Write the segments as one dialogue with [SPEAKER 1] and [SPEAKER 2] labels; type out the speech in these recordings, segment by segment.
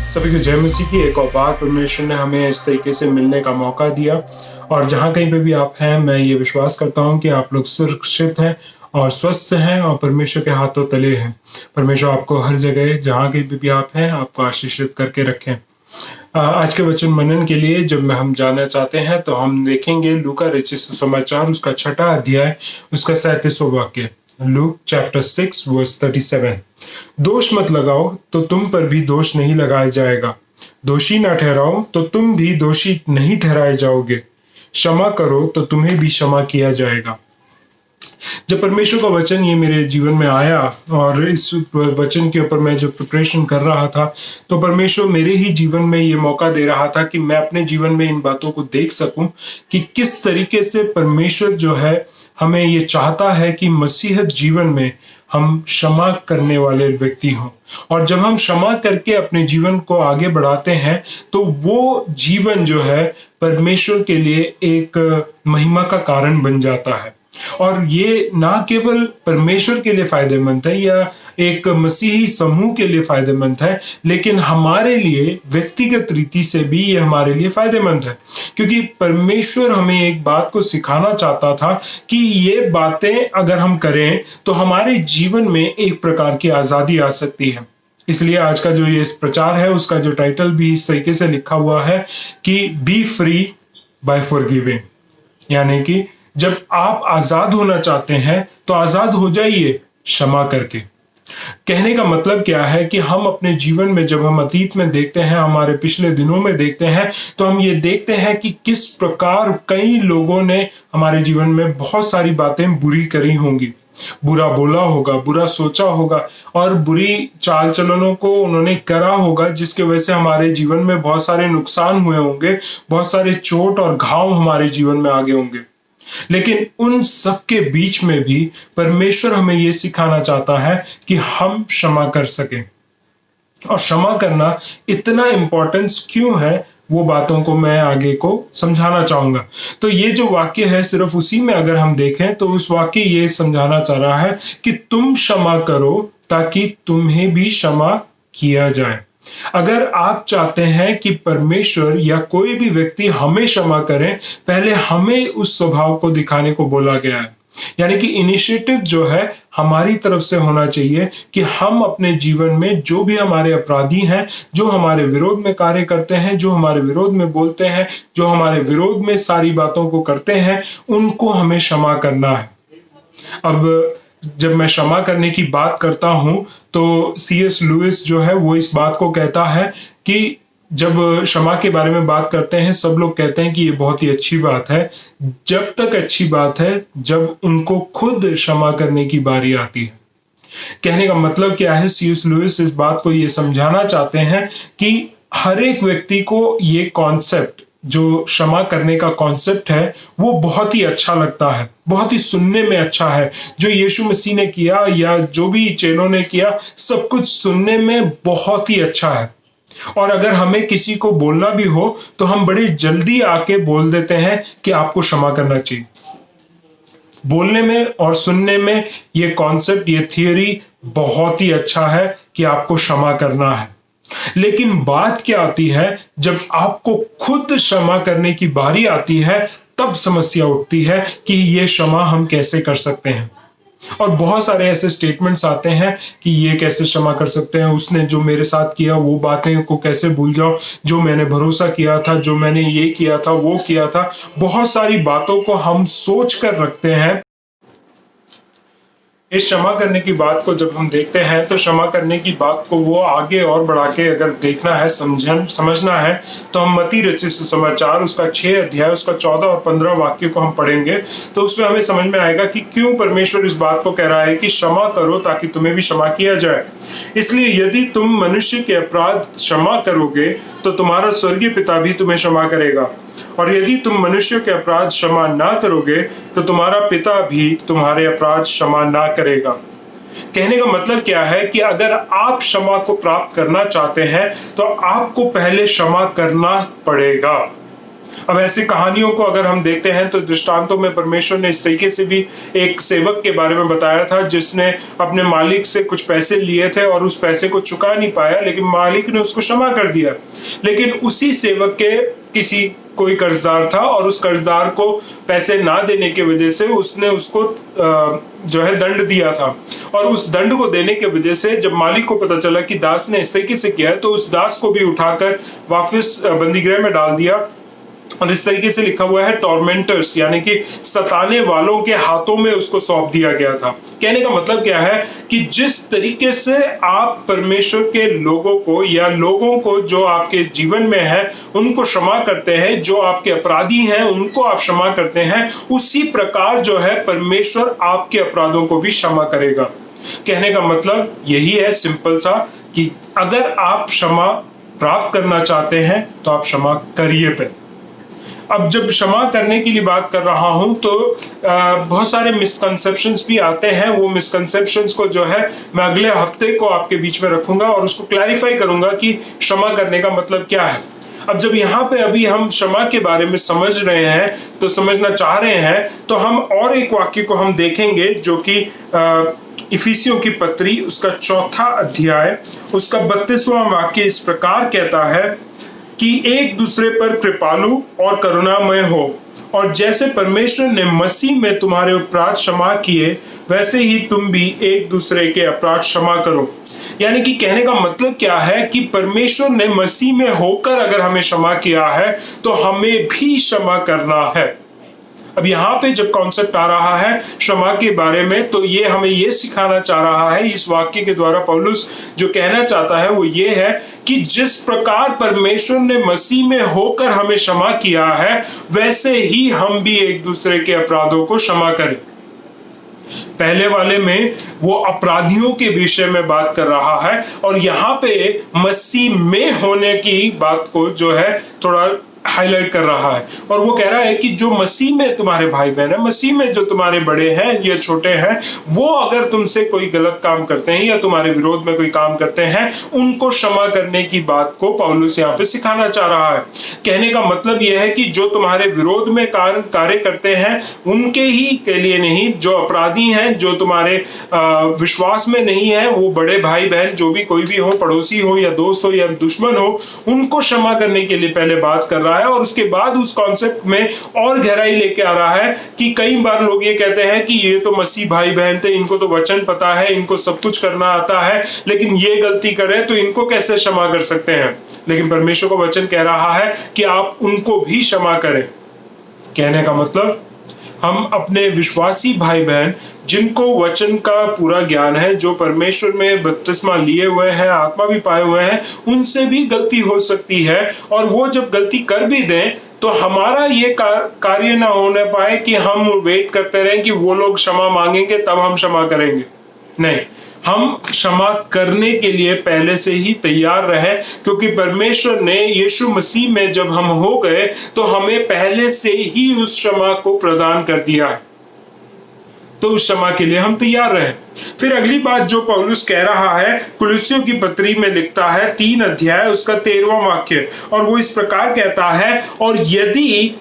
[SPEAKER 1] सभी को जय मसीह की एक और बार परमेश्वर ने हमें इस तरीके से मिलने का मौका दिया। और जहाँ कहीं पे भी आप हैं, मैं ये विश्वास करता हूँ कि आप लोग सुरक्षित हैं और स्वस्थ हैं और परमेश्वर के हाथों तले हैं। परमेश्वर आपको हर जगह जहाँ कहीं पे भी आप हैं, आपको आशीषित करके रखें। आज के वचन मनन के लिए जब हम जानना चाहते हैं तो हम देखेंगे लूका रचित सुसमाचार उसका 6 अध्याय उसका 37वां वाक्य। Luke chapter 6 verse 37। दोष मत लगाओ तो तुम पर भी दोष नहीं लगाया जाएगा, दोषी ना ठहराओ तो तुम भी दोषी नहीं ठहराए जाओगे, क्षमा करो तो तुम्हें भी क्षमा किया जाएगा। जब परमेश्वर का वचन ये मेरे जीवन में आया और इस वचन के ऊपर मैं जब प्रिपरेशन कर रहा था तो परमेश्वर मेरे ही जीवन में ये मौका दे रहा था कि मैं अपने जीवन में इन बातों को देख सकूं कि किस तरीके से परमेश्वर जो है हमें ये चाहता है कि मसीहत जीवन में हम क्षमा करने वाले व्यक्ति हों। और जब हम क्षमा करके अपने जीवन को आगे बढ़ाते हैं तो वो जीवन जो है परमेश्वर के लिए एक महिमा का कारण बन जाता है। और ये ना केवल परमेश्वर के लिए फायदेमंद है या एक मसीही समूह के लिए फायदेमंद है, लेकिन हमारे लिए व्यक्तिगत रीति से भी ये हमारे लिए फायदेमंद है। क्योंकि परमेश्वर हमें एक बात को सिखाना चाहता था कि ये बातें अगर हम करें तो हमारे जीवन में एक प्रकार की आजादी आ सकती है। इसलिए आज का जो ये प्रचार है उसका जो टाइटल भी इस तरीके से लिखा हुआ है कि बी फ्री बाय फॉरगिविंग, यानी कि जब आप आजाद होना चाहते हैं तो आजाद हो जाइए क्षमा करके। कहने का मतलब क्या है कि हम अपने जीवन में जब हम अतीत में देखते हैं, हमारे पिछले दिनों में देखते हैं, तो हम ये देखते हैं कि किस प्रकार कई लोगों ने हमारे जीवन में बहुत सारी बातें बुरी करी होंगी, बुरा बोला होगा, बुरा सोचा होगा और बुरी चाल चलनों को उन्होंने करा होगा, जिसके वजह से हमारे जीवन में बहुत सारे नुकसान हुए होंगे, बहुत सारे चोट और घाव हमारे जीवन में आगे होंगे। लेकिन उन सब के बीच में भी परमेश्वर हमें यह सिखाना चाहता है कि हम क्षमा कर सकें। और क्षमा करना इतना इंपॉर्टेंस क्यों है, वो बातों को मैं आगे को समझाना चाहूंगा। तो ये जो वाक्य है सिर्फ उसी में अगर हम देखें तो उस वाक्य ये समझाना चाह रहा है कि तुम क्षमा करो ताकि तुम्हें भी क्षमा किया जाए। अगर आप चाहते हैं कि परमेश्वर या कोई भी व्यक्ति हमें क्षमा करें, पहले हमें उस स्वभाव को दिखाने को बोला गया है। यानी कि इनिशिएटिव जो है हमारी तरफ से होना चाहिए कि हम अपने जीवन में जो भी हमारे अपराधी हैं, जो हमारे विरोध में कार्य करते हैं, जो हमारे विरोध में बोलते हैं, जो हमारे विरोध में सारी बातों को करते हैं, उनको हमें क्षमा करना है। अब जब मैं क्षमा करने की बात करता हूं तो C.S. लुइस जो है वो इस बात को कहता है कि जब क्षमा के बारे में बात करते हैं सब लोग कहते हैं कि ये बहुत ही अच्छी बात है, जब तक अच्छी बात है जब उनको खुद क्षमा करने की बारी आती है। कहने का मतलब क्या है, C.S. लुइस इस बात को ये समझाना चाहते हैं कि हर एक व्यक्ति को ये कॉन्सेप्ट, जो क्षमा करने का कॉन्सेप्ट है, वो बहुत ही अच्छा लगता है, बहुत ही सुनने में अच्छा है। जो यीशु मसीह ने किया या जो भी चेलों ने किया, सब कुछ सुनने में बहुत ही अच्छा है। और अगर हमें किसी को बोलना भी हो तो हम बड़ी जल्दी आके बोल देते हैं कि आपको क्षमा करना चाहिए। बोलने में और सुनने में ये कॉन्सेप्ट, ये थियरी बहुत ही अच्छा है कि आपको क्षमा करना है। लेकिन बात क्या आती है, जब आपको खुद क्षमा करने की बारी आती है तब समस्या उठती है कि ये क्षमा हम कैसे कर सकते हैं। और बहुत सारे ऐसे स्टेटमेंट्स आते हैं कि ये कैसे क्षमा कर सकते हैं, उसने जो मेरे साथ किया वो बातें को कैसे भूल जाओ, जो मैंने भरोसा किया था, जो मैंने ये किया था, वो किया था। बहुत सारी बातों को हम सोच कर रखते हैं। इस क्षमा करने की बात को जब हम देखते हैं तो क्षमा करने की बात को वो आगे और बढ़ा के अगर देखना है, समझना है, तो हम मत्ती रचित सुसमाचार उसका 6 अध्याय उसका 14 और 15 वाक्य को हम पढ़ेंगे तो उसमें हमें समझ में आएगा कि क्यों परमेश्वर इस बात को कह रहा है कि क्षमा करो ताकि तुम्हें भी क्षमा किया जाए। इसलिए यदि तुम मनुष्य के अपराध क्षमा करोगे तो तुम्हारा स्वर्गीय पिता भी तुम्हें क्षमा करेगा, और यदि तुम मनुष्य के अपराध क्षमा ना करोगे तो तुम्हारा पिता भी तुम्हारे अपराध क्षमा ना करेगा। कहने का मतलब क्या है कि अगर आप क्षमा को प्राप्त करना चाहते हैं तो आपको पहले क्षमा करना पड़ेगा। अब ऐसी कहानियों को अगर हम देखते हैं तो दृष्टांतों में परमेश्वर ने इस तरीके से भी एक सेवक के बारे में बताया था जिसने अपने मालिक से कुछ पैसे लिए थे और उस पैसे को चुका नहीं पाया, लेकिन मालिक ने उसको क्षमा कर दिया। लेकिन उसी सेवक के किसी कोई कर्जदार था और उस कर्जदार को पैसे ना देने की वजह से उसने उसको जो है दंड दिया था, और उस दंड को देने की वजह से जब मालिक को पता चला कि दास ने इस तरीके से किया है तो उस दास को भी उठाकर वापस बंदीगृह में डाल दिया। और इस तरीके से लिखा हुआ है टॉर्मेंटर्स, यानी कि सताने वालों के हाथों में उसको सौंप दिया गया था। कहने का मतलब क्या है कि जिस तरीके से आप परमेश्वर के लोगों को या लोगों को जो आपके जीवन में है उनको क्षमा करते हैं, जो आपके अपराधी हैं उनको आप क्षमा करते हैं, उसी प्रकार जो है परमेश्वर आपके अपराधों को भी क्षमा करेगा। कहने का मतलब यही है सिंपल सा कि अगर आप क्षमा प्राप्त करना चाहते हैं तो आप क्षमा करिए पे। अब जब क्षमा करने के लिए बात कर रहा हूं तो बहुत सारे मिसकंसेप्शंस भी आते हैं। वो मिसकंसेप्शंस को जो है मैं अगले हफ्ते को आपके बीच में रखूंगा और उसको क्लैरिफाई करूंगा कि क्षमा करने का मतलब क्या है। अब जब यहाँ पे अभी हम क्षमा के बारे में समझ रहे हैं तो समझना चाह रहे हैं, तो हम और एक वाक्य को हम देखेंगे जो कि इफिसियों की पत्री उसका 4था अध्याय उसका 32वां वाक्य इस प्रकार कहता है कि एक दूसरे पर कृपालु और करुणामय हो, और जैसे परमेश्वर ने मसीह में तुम्हारे अपराध क्षमा किए वैसे ही तुम भी एक दूसरे के अपराध क्षमा करो। यानी कि कहने का मतलब क्या है कि परमेश्वर ने मसीह में होकर अगर हमें क्षमा किया है तो हमें भी क्षमा करना है। अब यहाँ पे जब कॉन्सेप्ट आ रहा है क्षमा के बारे में तो ये हमें ये सिखाना चाह रहा है, इस वाक्य के द्वारा पौलुस जो कहना चाहता है वो ये है कि जिस प्रकार परमेश्वर ने मसीह में होकर हमें क्षमा किया है वैसे ही हम भी एक दूसरे के अपराधों को क्षमा करें। पहले वाले में वो अपराधियों के विषय में बात कर रहा है और यहाँ पे मसीह में होने की बात को जो है थोड़ा हाईलाइट कर रहा है, और वो कह रहा है कि जो मसीह में तुम्हारे भाई बहन है, मसीह में जो तुम्हारे बड़े हैं या छोटे हैं, वो अगर तुमसे कोई गलत काम करते हैं या तुम्हारे विरोध में कोई काम करते हैं उनको क्षमा करने की बात को पौलुस यहाँ पे सिखाना चाह रहा है। कहने का मतलब यह है कि जो तुम्हारे विरोध में कार्य करते हैं उनके ही के लिए नहीं, जो अपराधी हैं, जो तुम्हारे विश्वास में नहीं है, वो बड़े भाई बहन जो भी कोई भी हो, पड़ोसी हो या दोस्त हो या दुश्मन हो, उनको क्षमा करने के लिए पहले बात कर रहा है। और उसके बाद उस कॉन्सेप्ट में और गहराई लेके आ रहा है कि कई बार लोग ये कहते हैं कि ये तो मसीह भाई बहन थे, इनको तो वचन पता है, इनको सब कुछ करना आता है, लेकिन ये गलती करें तो इनको कैसे क्षमा कर सकते हैं। लेकिन परमेश्वर का वचन कह रहा है कि आप उनको भी क्षमा करें। कहने का मतलब हम अपने विश्वासी भाई बहन जिनको वचन का पूरा ज्ञान है, जो परमेश्वर में बपतिस्मा लिए हुए हैं, आत्मा भी पाए हुए हैं, उनसे भी गलती हो सकती है, और वो जब गलती कर भी दें तो हमारा ये कार्य ना होने पाए कि हम वेट करते रहें कि वो लोग क्षमा मांगेंगे तब हम क्षमा करेंगे। नहीं, हम क्षमा करने के लिए पहले से ही तैयार रहे, क्योंकि परमेश्वर ने यीशु मसीह में जब हम हो गए तो हमें पहले से ही उस क्षमा को प्रदान कर दिया है, तो उस क्षमा के लिए हम तैयार रहे। फिर अगली बात जो पौलुस कह रहा है कुलुस्सियों की पत्री में लिखता है 3 अध्याय उसका 13वां वाक्य, और वो इस प्रकार कहता है, और यदि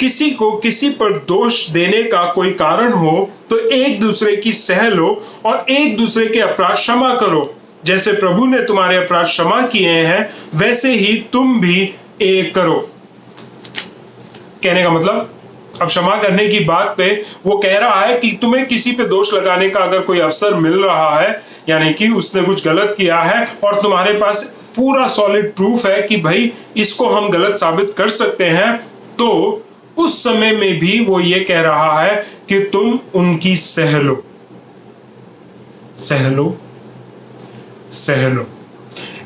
[SPEAKER 1] किसी को किसी पर दोष देने का कोई कारण हो तो एक दूसरे की सह लो और एक दूसरे के अपराध क्षमा करो, जैसे प्रभु ने तुम्हारे अपराध क्षमा किए हैं वैसे ही तुम भी एक करो। कहने का मतलब अब क्षमा करने की बात पे वो कह रहा है कि तुम्हें किसी पे दोष लगाने का अगर कोई अवसर मिल रहा है, यानी कि उसने कुछ गलत किया है और तुम्हारे पास पूरा सॉलिड प्रूफ है कि भाई इसको हम गलत साबित कर सकते हैं, तो उस समय में भी वो ये कह रहा है कि तुम उनकी सह लो, सह लो, सह लो।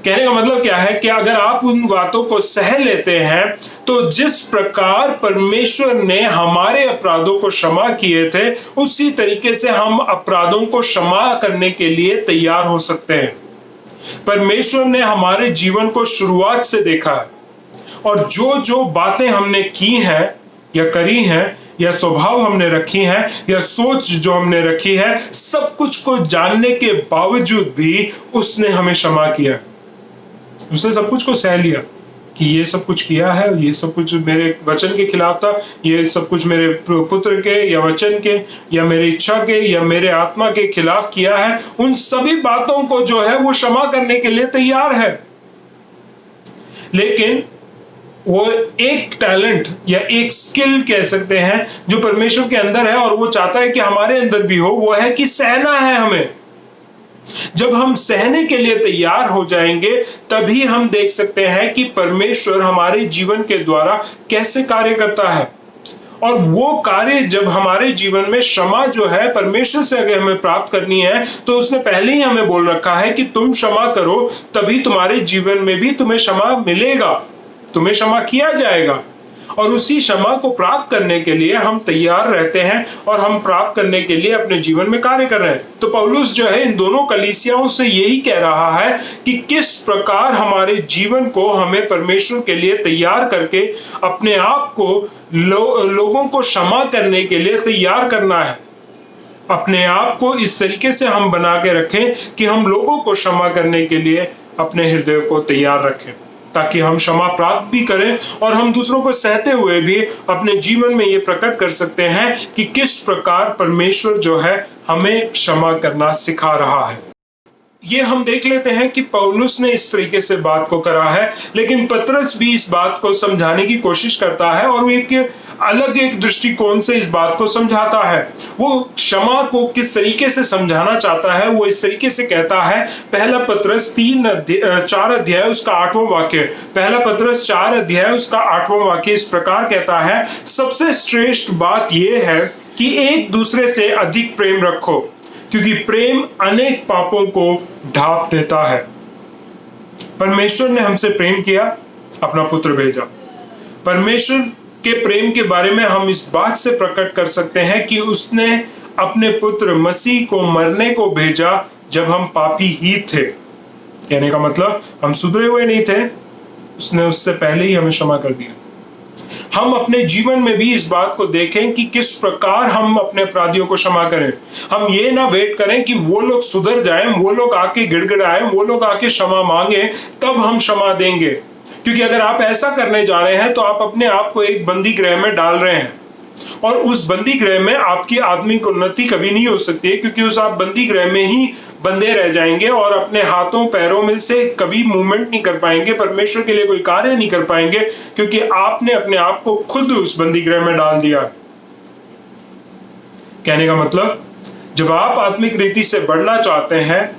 [SPEAKER 1] कहने का मतलब क्या है कि अगर आप उन बातों को सह लेते हैं तो जिस प्रकार परमेश्वर ने हमारे अपराधों को क्षमा किए थे उसी तरीके से हम अपराधों को क्षमा करने के लिए तैयार हो सकते हैं। परमेश्वर ने हमारे जीवन को शुरुआत से देखा है, और जो जो बातें हमने की हैं या करी हैं या स्वभाव हमने रखी हैं या सोच जो हमने रखी है, सब कुछ को जानने के बावजूद भी उसने हमें क्षमा किया, उसने सब कुछ को सह लिया। कि ये सब कुछ किया है, ये सब कुछ मेरे वचन के खिलाफ था, ये सब कुछ मेरे पुत्र के या वचन के या मेरी इच्छा के या मेरे आत्मा के खिलाफ किया है, उन सभी बातों को जो है वो क्षमा करने के लिए तैयार है। लेकिन वो एक टैलेंट या एक स्किल कह सकते हैं जो परमेश्वर के अंदर है और वो चाहता है कि हमारे अंदर भी हो, वो है कि सहना है हमें। जब हम सहने के लिए तैयार हो जाएंगे तभी हम देख सकते हैं कि परमेश्वर हमारे जीवन के द्वारा कैसे कार्य करता है। और वो कार्य जब हमारे जीवन में क्षमा जो है परमेश्वर से अगर हमें प्राप्त करनी है तो उसने पहले ही हमें बोल रखा है कि तुम क्षमा करो, तभी तुम्हारे जीवन में भी तुम्हें क्षमा मिलेगा, तुम्हें क्षमा किया जाएगा। और उसी क्षमा को प्राप्त करने के लिए हम तैयार रहते हैं और हम प्राप्त करने के लिए अपने जीवन में कार्य कर रहे हैं। तो पौलुस जो है इन दोनों कलीसियाओं से यही कह रहा है कि किस प्रकार हमारे जीवन को हमें परमेश्वर के लिए तैयार करके अपने आप को लोगों को क्षमा करने के लिए तैयार करना है। अपने आप को इस तरीके से हम बना के रखें कि हम लोगों को क्षमा करने के लिए अपने हृदय को तैयार रखें, ताकि हम क्षमा प्राप्त भी करें और हम दूसरों को सहते हुए भी अपने जीवन में ये प्रकट कर सकते हैं कि किस प्रकार परमेश्वर जो है हमें क्षमा करना सिखा रहा है। ये हम देख लेते हैं कि पौलुस ने इस तरीके से बात को करा है, लेकिन पतरस भी इस बात को समझाने की कोशिश करता है और वो एक अलग एक दृष्टिकोण से इस बात को समझाता है। वो क्षमा को किस तरीके से समझाना चाहता है, वो इस तरीके से कहता है। पहला पतरस 4 अध्याय उसका 8वां वाक्य, पहला पतरस 4 अध्याय उसका 8वां वाक्य इस प्रकार कहता है, सबसे श्रेष्ठ बात यह है कि एक दूसरे से अधिक प्रेम रखो, क्योंकि प्रेम अनेक पापों को ढांप देता है। परमेश्वर ने हमसे प्रेम किया, अपना पुत्र भेजा। परमेश्वर के प्रेम के बारे में हम इस बात से प्रकट कर सकते हैं कि उसने अपने पुत्र मसीह को मरने को भेजा जब हम पापी ही थे। कहने का मतलब हम सुधरे हुए नहीं थे, उसने उससे पहले ही हमें क्षमा कर दिया। हम अपने जीवन में भी इस बात को देखें कि किस प्रकार हम अपने अपराधियों को क्षमा करें। हम ये ना वेट करें कि वो लोग सुधर जाएं, वो लोग आके गिड़गिड़ाएं, वो लोग आके क्षमा मांगे तब हम क्षमा देंगे। क्योंकि अगर आप ऐसा करने जा रहे हैं तो आप अपने आप को एक बंदी गृह में डाल रहे हैं और उस बंदी गृह में आपकी आत्मिक उन्नति कभी नहीं हो सकती है, क्योंकि उस आप बंदी गृह में ही बंधे रह जाएंगे और अपने हाथों पैरों में से कभी मूवमेंट नहीं कर पाएंगे, परमेश्वर के लिए कोई कार्य नहीं कर पाएंगे, क्योंकि आपने अपने आप को खुद उस बंदी गृह में डाल दिया। कहने का मतलब जब आप आत्मिक रीति से बढ़ना चाहते हैं,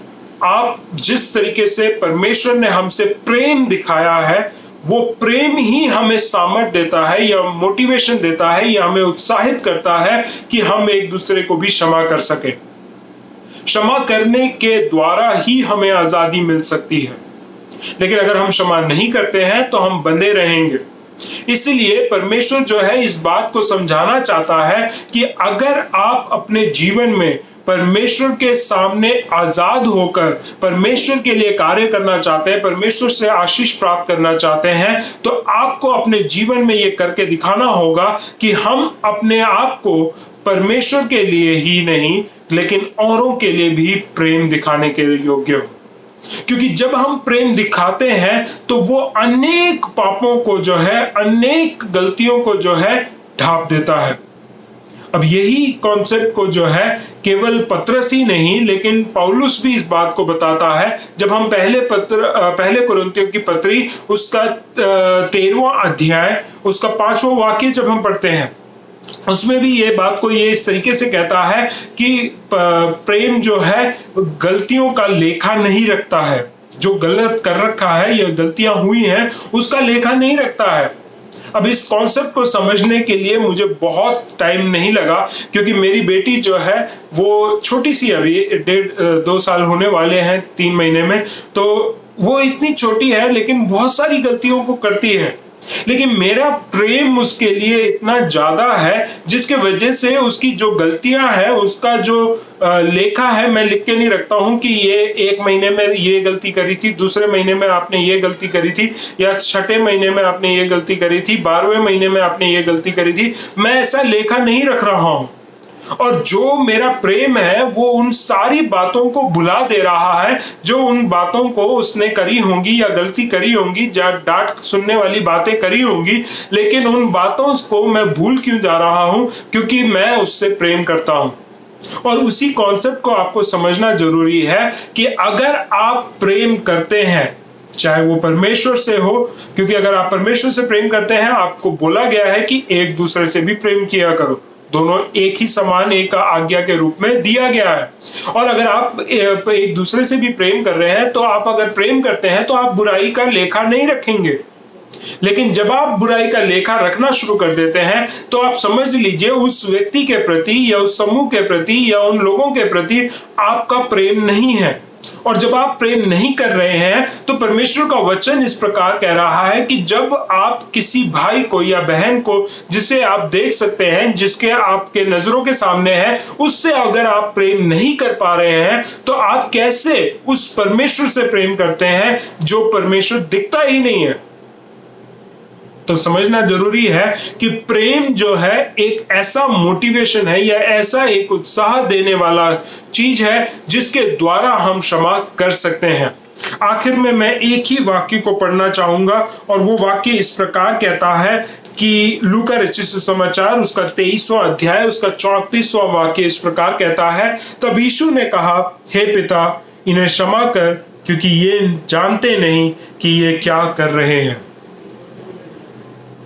[SPEAKER 1] आप जिस तरीके से परमेश्वर ने हमसे प्रेम दिखाया है वो प्रेम ही हमें सामर्थ देता है या मोटिवेशन देता है या हमें उत्साहित करता है कि हम एक दूसरे को भी क्षमा कर सके। क्षमा करने के द्वारा ही हमें आजादी मिल सकती है, लेकिन अगर हम क्षमा नहीं करते हैं तो हम बंधे रहेंगे। इसलिए परमेश्वर जो है इस बात को समझाना चाहता है कि अगर आप अपने जीवन में परमेश्वर के सामने आजाद होकर परमेश्वर के लिए कार्य करना चाहते हैं, परमेश्वर से आशीष प्राप्त करना चाहते हैं, तो आपको अपने जीवन में ये करके दिखाना होगा कि हम अपने आप को परमेश्वर के लिए ही नहीं लेकिन औरों के लिए भी प्रेम दिखाने के योग्य हो। क्योंकि जब हम प्रेम दिखाते हैं तो वो अनेक पापों को जो है, अनेक गलतियों को जो है ढांप देता है। अब यही कॉन्सेप्ट को जो है केवल पतरस ही नहीं लेकिन पौलुस भी इस बात को बताता है। जब हम पहले कुरिन्थियों की पत्री उसका 13वां अध्याय उसका 5वां वाक्य जब हम पढ़ते हैं, उसमें भी ये बात को ये इस तरीके से कहता है कि प्रेम जो है गलतियों का लेखा नहीं रखता है। जो गलत कर रखा है या गलतियां हुई हैं उसका लेखा नहीं रखता है। अब इस कॉन्सेप्ट को समझने के लिए मुझे बहुत टाइम नहीं लगा, क्योंकि मेरी बेटी जो है वो छोटी सी, अभी 1.5-2 साल होने वाले हैं 3 महीने में, तो वो इतनी छोटी है लेकिन बहुत सारी गलतियों को करती है। लेकिन मेरा प्रेम उसके लिए इतना ज्यादा है जिसके वजह से उसकी जो गलतियां हैं उसका जो लेखा है मैं लिख के नहीं रखता हूं कि ये 1 महीने में ये गलती करी थी, दूसरे महीने में आपने ये गलती करी थी, या 6ठे महीने में आपने ये गलती करी थी, 12वें महीने में आपने ये गलती करी थी। मैं ऐसा लेखा नहीं रख रहा हूं। और जो मेरा प्रेम है वो उन सारी बातों को भुला दे रहा है, जो उन बातों को उसने करी होंगी या गलती करी होंगी, डांट सुनने वाली बातें करी होंगी, लेकिन उन बातों को मैं भूल क्यों जा रहा हूं? क्योंकि मैं उससे प्रेम करता हूं। और उसी कॉन्सेप्ट को आपको समझना जरूरी है कि अगर आप प्रेम करते हैं, चाहे वो परमेश्वर से हो, क्योंकि अगर आप परमेश्वर से प्रेम करते हैं, आपको बोला गया है कि एक दूसरे से भी प्रेम किया करो, दोनों एक ही समान एक आज्ञा के रूप में दिया गया है। और अगर आप एक दूसरे से भी प्रेम कर रहे हैं, तो आप अगर प्रेम करते हैं तो आप बुराई का लेखा नहीं रखेंगे। लेकिन जब आप बुराई का लेखा रखना शुरू कर देते हैं, तो आप समझ लीजिए उस व्यक्ति के प्रति या उस समूह के प्रति या उन लोगों के प्रति आपका प्रेम नहीं है। और जब आप प्रेम नहीं कर रहे हैं, तो परमेश्वर का वचन इस प्रकार कह रहा है कि जब आप किसी भाई को या बहन को, जिसे आप देख सकते हैं, जिसके आपके नजरों के सामने है, उससे अगर आप प्रेम नहीं कर पा रहे हैं, तो आप कैसे उस परमेश्वर से प्रेम करते हैं जो परमेश्वर दिखता ही नहीं है? तो समझना जरूरी है कि प्रेम जो है एक ऐसा मोटिवेशन है या ऐसा एक उत्साह देने वाला चीज है जिसके द्वारा हम क्षमा कर सकते हैं। आखिर में मैं एक ही वाक्य को पढ़ना चाहूंगा, और वो वाक्य इस प्रकार कहता है कि लूका रचित सुसमाचार उसका 23वां अध्याय उसका 34वां वाक्य इस प्रकार कहता है, तब यीशु ने कहा, हे पिता, इन्हें क्षमा कर, क्योंकि ये जानते नहीं कि ये क्या कर रहे हैं।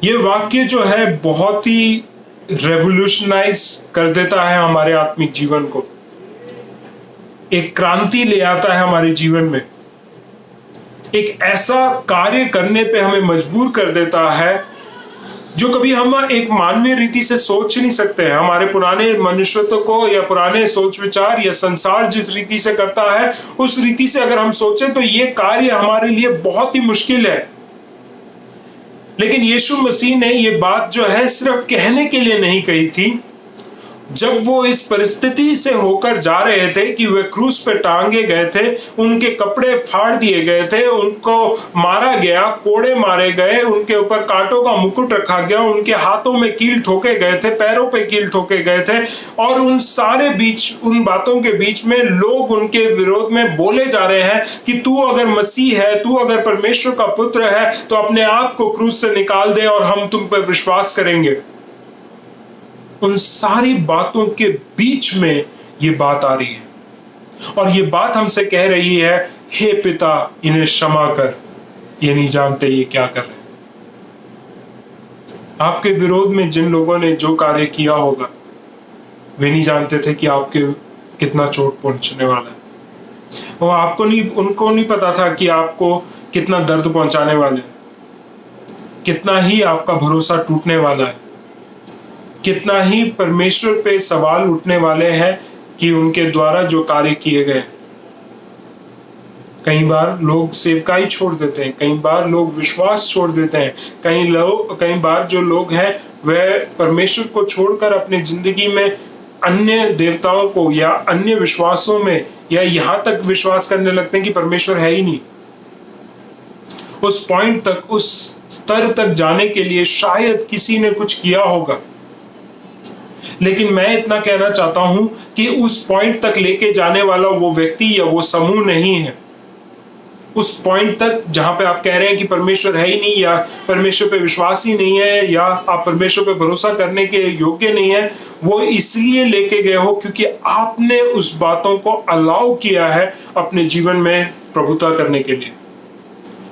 [SPEAKER 1] ये वाक्य जो है बहुत ही रेवोल्यूशनाइज कर देता है हमारे आत्मिक जीवन को, एक क्रांति ले आता है हमारे जीवन में, एक ऐसा कार्य करने पे हमें मजबूर कर देता है जो कभी हम एक मानवीय रीति से सोच नहीं सकते हैं। हमारे पुराने मनुष्यत्व को या पुराने सोच विचार या संसार जिस रीति से करता है, उस रीति से अगर हम सोचें तो ये कार्य हमारे लिए बहुत ही मुश्किल है। लेकिन यीशु मसीह ने ये बात जो है सिर्फ कहने के लिए नहीं कही थी। जब वो इस परिस्थिति से होकर जा रहे थे कि वे क्रूस पे टांगे गए थे, उनके कपड़े फाड़ दिए गए थे, उनको मारा गया, कोड़े मारे गए, उनके ऊपर कांटों का मुकुट रखा गया, उनके हाथों में कील ठोके गए थे, पैरों पे कील ठोके गए थे, और उन सारे उन बातों के बीच में लोग उनके विरोध में बोले जा रहे हैं कि तू अगर मसीह है, तू अगर परमेश्वर का पुत्र है, तो अपने आप को क्रूस से निकाल दे और हम तुम पर विश्वास करेंगे। उन सारी बातों के बीच में ये बात आ रही है, और ये बात हमसे कह रही है, हे पिता, इन्हें क्षमा कर, ये नहीं जानते ये क्या कर रहे हैं। आपके विरोध में जिन लोगों ने जो कार्य किया होगा, वे नहीं जानते थे कि आपके कितना चोट पहुंचने वाला है। वो उनको नहीं पता था कि आपको कितना दर्द पहुंचाने वाले हैं, कितना ही आपका भरोसा टूटने वाला है, कितना ही परमेश्वर पे सवाल उठने वाले हैं कि उनके द्वारा जो कार्य किए गए। कई बार लोग सेवकाई छोड़ देते हैं, कई बार लोग विश्वास छोड़ देते हैं, कई बार जो लोग हैं वह परमेश्वर को छोड़कर अपनी जिंदगी में अन्य देवताओं को या अन्य विश्वासों में या यहाँ तक विश्वास करने लगते हैं कि परमेश्वर है ही नहीं। उस पॉइंट तक, उस स्तर तक जाने के लिए शायद किसी ने कुछ किया होगा, लेकिन मैं इतना कहना चाहता हूं कि उस पॉइंट तक लेके जाने वाला वो व्यक्ति या वो समूह नहीं है। उस पॉइंट तक जहां पे आप कह रहे हैं कि परमेश्वर है ही नहीं, या परमेश्वर पे विश्वास ही नहीं है, या आप परमेश्वर पे भरोसा करने के योग्य नहीं है, वो इसलिए लेके गए हो क्योंकि आपने उस बातों को अलाउ किया है अपने जीवन में प्रभुता करने के लिए।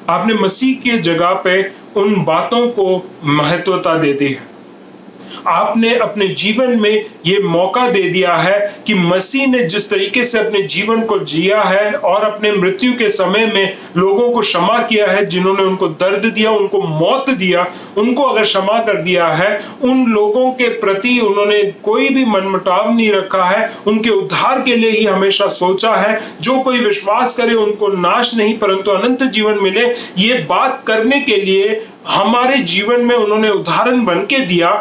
[SPEAKER 1] आपने मसीह की जगह पे उन बातों को महत्वता दे दी है। आपने अपने जीवन में ये मौका दे दिया है कि मसीह ने जिस तरीके से अपने जीवन को जिया है और अपने मृत्यु के समय में लोगों को क्षमा किया है, जिन्होंने उनको दर्द दिया, उनको मौत दिया, उनको अगर क्षमा कर दिया है, उन लोगों के प्रति उन्होंने कोई भी मनमुटाव नहीं रखा है, उनके उद्धार के लिए ही हमेशा सोचा है। जो कोई विश्वास करे उनको नाश नहीं परंतु अनंत जीवन मिले, ये बात करने के लिए हमारे जीवन में उन्होंने उदाहरण बन के दिया।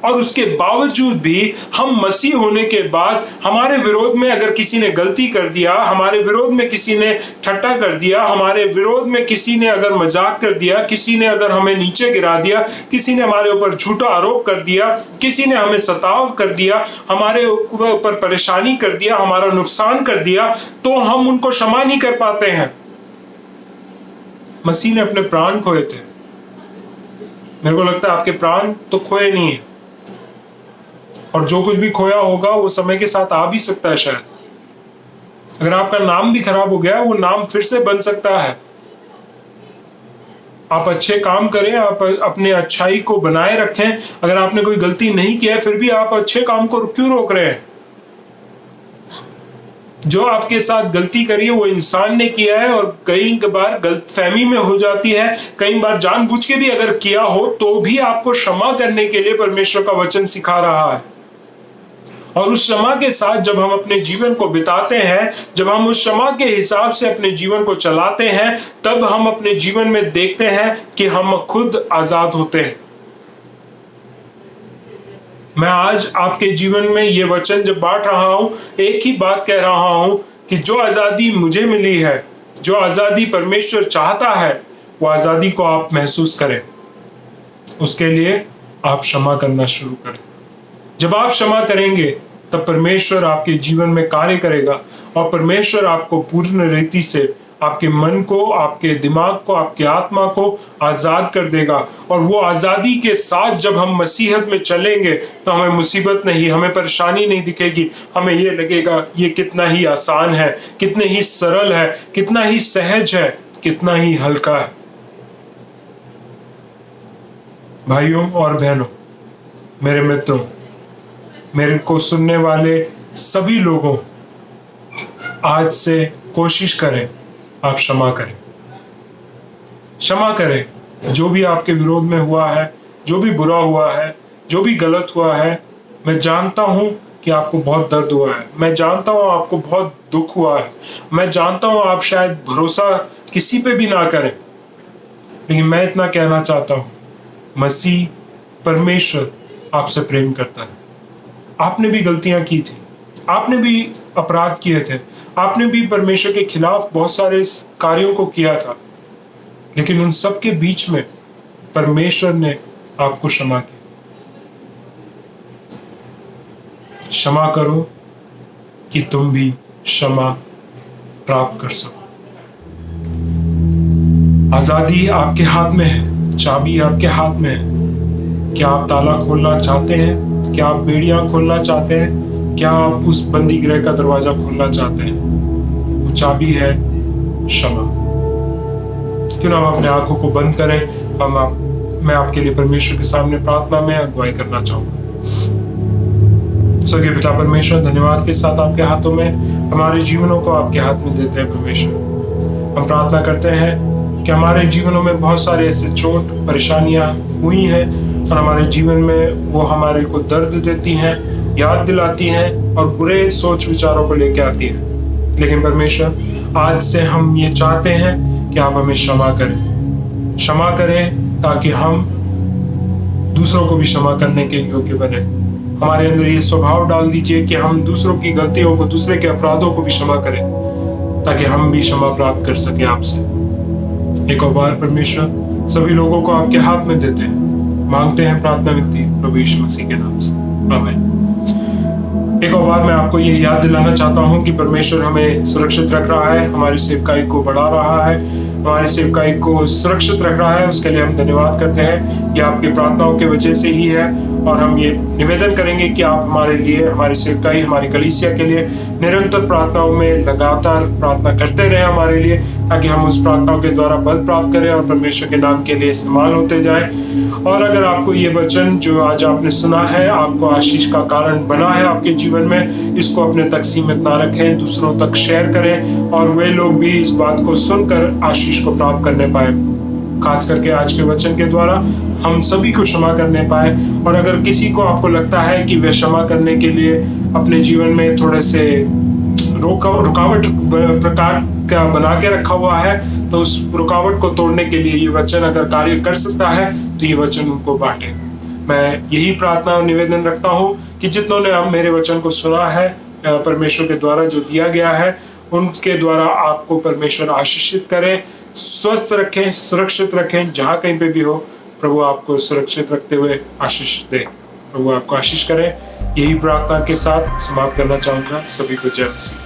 [SPEAKER 1] और उसके बावजूद भी हम मसीह होने के बाद हमारे विरोध में अगर किसी ने गलती कर दिया, हमारे विरोध में किसी ने ठट्टा कर दिया, हमारे विरोध में किसी ने अगर मजाक कर दिया, किसी ने अगर हमें नीचे गिरा दिया, किसी ने हमारे ऊपर झूठा आरोप कर दिया, किसी ने हमें सताव कर दिया, हमारे ऊपर परेशानी कर दिया, हमारा नुकसान कर दिया, तो हम उनको क्षमा नहीं कर पाते हैं। मसीह ने अपने प्राण खोए थे। मेरे को लगता है आपके प्राण तो खोए नहीं है, और जो कुछ भी खोया होगा वो समय के साथ आ भी सकता है। शायद अगर आपका नाम भी खराब हो गया, वो नाम फिर से बन सकता है। आप अच्छे काम करें, आप अपने अच्छाई को बनाए रखें। अगर आपने कोई गलती नहीं किया है, फिर भी आप अच्छे काम को क्यों रोक रहे हैं? जो आपके साथ गलती करी है वो इंसान ने किया है, और कई बार गलतफहमी में हो जाती है, कई बार जानबूझ के भी अगर किया हो तो भी आपको क्षमा करने के लिए परमेश्वर का वचन सिखा रहा है। और उस क्षमा के साथ जब हम अपने जीवन को बिताते हैं, जब हम उस क्षमा के हिसाब से अपने जीवन को चलाते हैं, तब हम अपने जीवन में देखते हैं कि हम खुद आजाद होते हैं। मैं आज आपके जीवन में ये वचन जब बांट रहा हूं, एक ही बात कह रहा हूं कि जो आजादी मुझे मिली है, जो आजादी परमेश्वर चाहता है, वो आजादी को आप महसूस करें। उसके लिए आप क्षमा करना शुरू करें। जब आप क्षमा करेंगे तब परमेश्वर आपके जीवन में कार्य करेगा, और परमेश्वर आपको पूर्ण रीति से आपके मन को, आपके दिमाग को, आपकी आत्मा को आजाद कर देगा। और वो आजादी के साथ जब हम मसीहत में चलेंगे तो हमें मुसीबत नहीं, हमें परेशानी नहीं दिखेगी। हमें ये लगेगा ये कितना ही आसान है, कितने ही सरल है, कितना ही सहज है, कितना ही हल्का है। भाइयों और बहनों, मेरे मित्रों, मेरे को सुनने वाले सभी लोगों, आज से कोशिश करें, आप क्षमा करें। क्षमा करें जो भी आपके विरोध में हुआ है, जो भी बुरा हुआ है, जो भी गलत हुआ है। मैं जानता हूं कि आपको बहुत दर्द हुआ है, मैं जानता हूं आपको बहुत दुख हुआ है, मैं जानता हूं आप शायद भरोसा किसी पे भी ना करें, लेकिन मैं इतना कहना चाहता हूं, मसीह परमेश्वर आपसे प्रेम करता है। आपने भी गलतियां की थी, आपने भी अपराध किए थे, आपने भी परमेश्वर के खिलाफ बहुत सारे कार्यों को किया था, लेकिन उन सब के बीच में परमेश्वर ने आपको क्षमा की। क्षमा करो कि तुम भी क्षमा प्राप्त कर सको। आजादी आपके हाथ में है, चाबी आपके हाथ में है। क्या आप ताला खोलना चाहते हैं? क्या आप बेड़ियां खोलना चाहते हैं? क्या आप उस बंदी गृह का दरवाजा खोलना चाहते हैं? वो चाबी है क्षमा। क्यों ना हम अपने आंखों को बंद करें। मैं आपके लिए परमेश्वर के सामने प्रार्थना में अगुवाई करना चाहूंगा। स्वर्गीय पिता परमेश्वर, धन्यवाद के साथ आपके हाथों में हमारे जीवनों को आपके हाथ में देते हैं। परमेश्वर, हम प्रार्थना करते हैं कि हमारे जीवनों में बहुत सारे ऐसे चोट परेशानियां हुई हैं, और हमारे जीवन में वो हमारे को दर्द देती हैं, याद दिलाती हैं, और बुरे सोच विचारों को लेके आती हैं। लेकिन परमेश्वर, आज से हम ये चाहते हैं कि आप हमें क्षमा करें, क्षमा करें, ताकि हम दूसरों को भी क्षमा करने के योग्य बने। हमारे अंदर ये स्वभाव डाल दीजिए कि हम दूसरों की गलतियों को, दूसरे के अपराधों को भी क्षमा करें, ताकि हम भी क्षमा प्राप्त कर सके आपसे। एक और बार परमेश्वर, सभी लोगों को आपके हाथ में देते हैं, मांगते हैं प्रार्थना विनती प्रभु यीशु मसीह के नाम से, आमीन। एक और बार मैं आपको ये याद दिलाना चाहता हूँ कि परमेश्वर हमें सुरक्षित रख रहा है, हमारी सेवकाई को बढ़ा रहा है, हमारी सेवकाई को सुरक्षित रख रहा है। उसके लिए हम धन्यवाद करते हैं। ये आपकी प्रार्थनाओं के वजह से ही है, और हम ये निवेदन करेंगे कि आप हमारे लिए, हमारी सेवकाई, हमारी कलीसिया के लिए निरंतर प्रार्थनाओं में लगातार प्रार्थना करते रहे हमारे लिए, ताकि हम उस प्रार्थनाओं के द्वारा बल प्राप्त करें और परमेश्वर के नाम के लिए इस्तेमाल होते जाए। और अगर आपको ये वचन जो आज आपने सुना है आपको आशीष का कारण बना है आपके जीवन में, इसको अपने तक सीमित ना रखें, दूसरों तक शेयर करें, और वे लोग भी इस बात को सुनकर आशीष को प्राप्त करने पाए। खास करके आज के वचन के द्वारा हम सभी को क्षमा करने पाए। और अगर किसी को आपको लगता है कि वे क्षमा करने के लिए अपने जीवन में थोड़े से रुकावट प्रकार का बना के रखा हुआ है, तो उस रुकावट को तोड़ने के लिए ये वचन अगर कार्य कर सकता है तो ये वचन उनको बांटे, मैं यही प्रार्थना और निवेदन रखता हूँ कि जितनों ने अब मेरे वचन को सुना है, परमेश्वर के द्वारा जो दिया गया है, उनके द्वारा आपको परमेश्वर आशीषित करे, स्वस्थ रखें, सुरक्षित रखें। जहाँ कहीं पे भी हो, प्रभु आपको सुरक्षित रखते हुए आशीष दे। प्रभु आपको आशीष करे। यही प्रार्थना के साथ समाप्त करना चाहूंगा। सभी को जय मसीह।